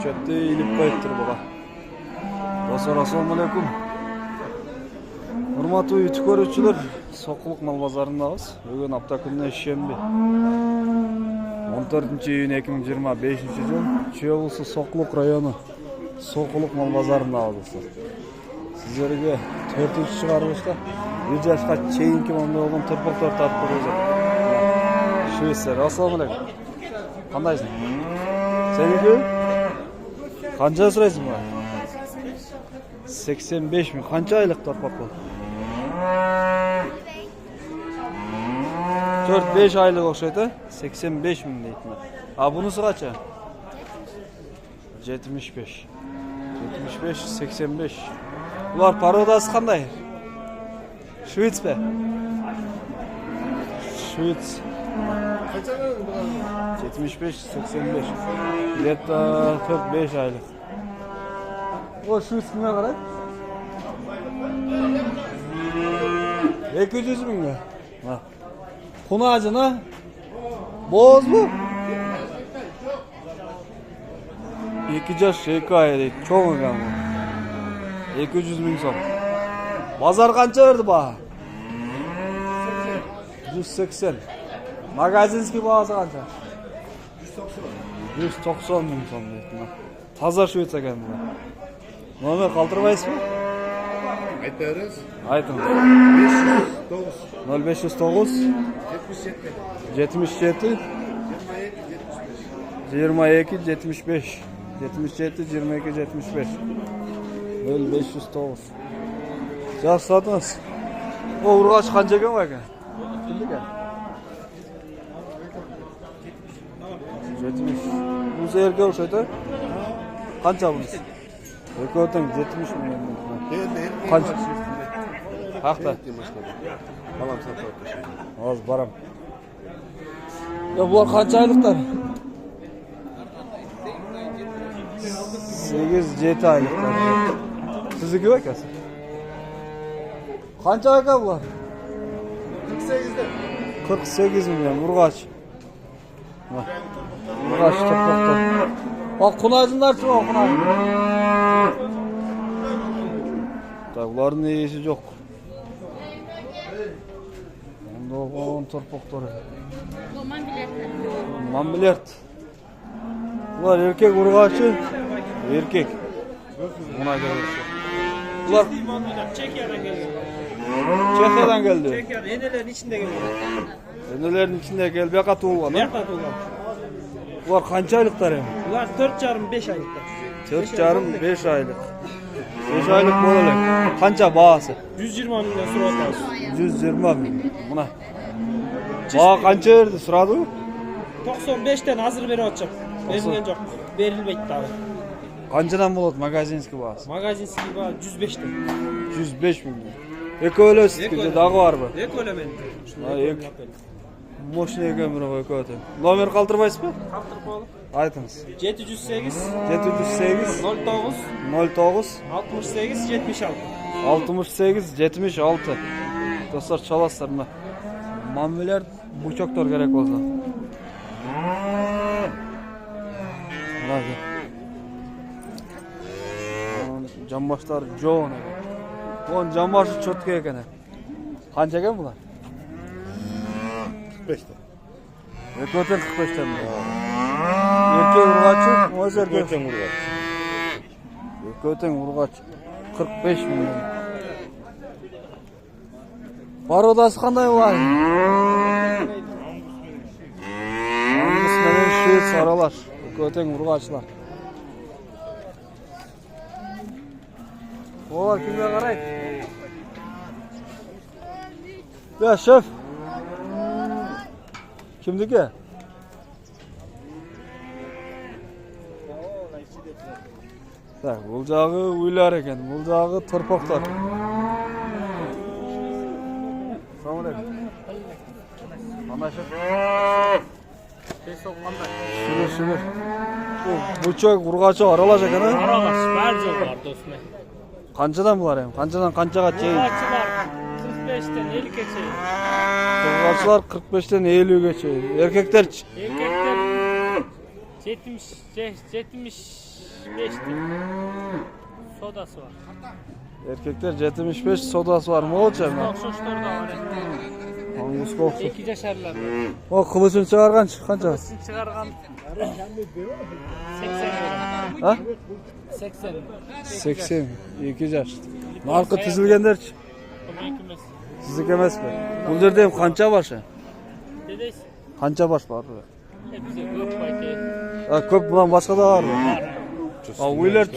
Çöpte ilip koyuptur baba. Dostlar, assalamu alaikum. Урматтуу үй көрүүчүлөр, Сокулук мал базарындабыз. Бүгүн апта күнүнө шемби. 14-июнь 2025-жыл. Чүй облусу Сокулук району Сокулук мал базарындабыз. Сиздерге 4-чү чыгарылышта 1 жашка чейинки мамда болгон төрпөктөр тартып көрөзөт. Швейцар, assalamu alaikum. Кандайсың? Сеники? Канча сурайсың ба? 85 миң. Канча айлык торпак бул? 4-5 айлык окшойт, 85 миң дейт. А бунусу канча? 75. 85. Булар породасы кандай? Швейц бе? Швейц. 75-85. Где-то 4-5 айлык. O Швейц кімге қарайды? 200 миңге. Кунажына? Боз бу? 2 жаш 2 ай дейт. Чоң екен бу. 200 миң сом. Базар канча берди ба? 180. Магазинский бағасы қанша? 190 миң сом дейт. Таза Швейц екен бу. Номер калтырбайсыз ба? Айта беріңіз. Айтыңыз. 0509 77 22 75 77 22 75 0509. Жақсы сатыңыз. О, ургач қанша екен ба екен? Кімді екен? 70. Бұнысы ерке ұқсайды? Қанша бұнысы? Екеудің 70 миң. Қанша? Қақта? Балам сатып өтті. Аз барам. Бұлар қанша айлықтар? 8-7 айлықтар. Сіздікі бе кәсі? Қанша екен бұлар? 48 миллион. Ургач. Ургач тұрпақтар. Бақ құнайдыңдар шы ба құнай? Бұлардың егесі жоқ. Онда оған тұрпақтар. Мамбилерт. Бұлар еркек ургачы. Еркек. Мұна келесі. Бұлар Чехиядан келді. Чехиядан келді. Чехиядан енелердің ішінде келді. Енелердің ішінде келді. Бияқа туылған. Бияқа туылған. Бұлар қанша айлықтар ем? Бұлар 4,5-5 айлықтар. 4,5 айлық. 5 айлық болылық. Қанша бағасы? 120 мыңдан сұрап атамыз. 120 миң. Мұна. Баға қанша ерді сұрады? 95-тен азыр беріп атшап. Берілген жоқ. Берілмейді дағы. Қаншадан болады магазинский бағасы? Магазинский баға 105-тен. 105 миң. Екі өлі өстікінде дағы бар ба? Екі өлемен. Мощный екен бір екі өтен. Номер қалтырбайсыз ба? Қалтырып болу. Айтыңыз. 708 708 09 09 68 76. 68 76. Достар, çalasыздар мына. Мамбилер бучоктор керек болса. Мына. Жамбаштар жоон. Он жамбашы чөтке екен. Қанша екен бұлар? 45'te. Екеудің 45'ten mi? Erkek urgaçı, öz erkek. Öten urgaç. Екеудің urgaç 45 milyon. Parodası qanday var? Angus menen Şveyц aralar. Екеудің urgaçlar. Olar kimge qaraydı? Ya şef. Kimdiki? Так, бұл жағы үйлер екен, бұл жағы тұрпақтар. Assalamualaikum. Qanday шеф? Шүгір. Бучок, ургачы аралаш екен, а? Аралаш, бәр жол бар досына. Қаншадан бұлар ем? Қаншадан қаншаға чейін? Ургачылар 45-тен 50-ге чейін. Kırkaçlar 45'ten 50'ye geçiyor. Erkekler Erkekler 75'ti. Sodası var. erkekler 75 sodası var mı olacak mı? Kokşuşlar da var. Hangus koksu. 2 yaşarlar. O kılıçını çıkargan çıkanca. Kılıçını çıkargan 80 lira. Ha? 80 lira. 80. 2 yaş. Marka tizilgenler O büyük kümesi. sizik emas mı? Bu yerde hem kança var şey. Dedeyiz. Kança baş var. Bize yok baytı. Ha, köp bulan başka da var mı? Ha, uylar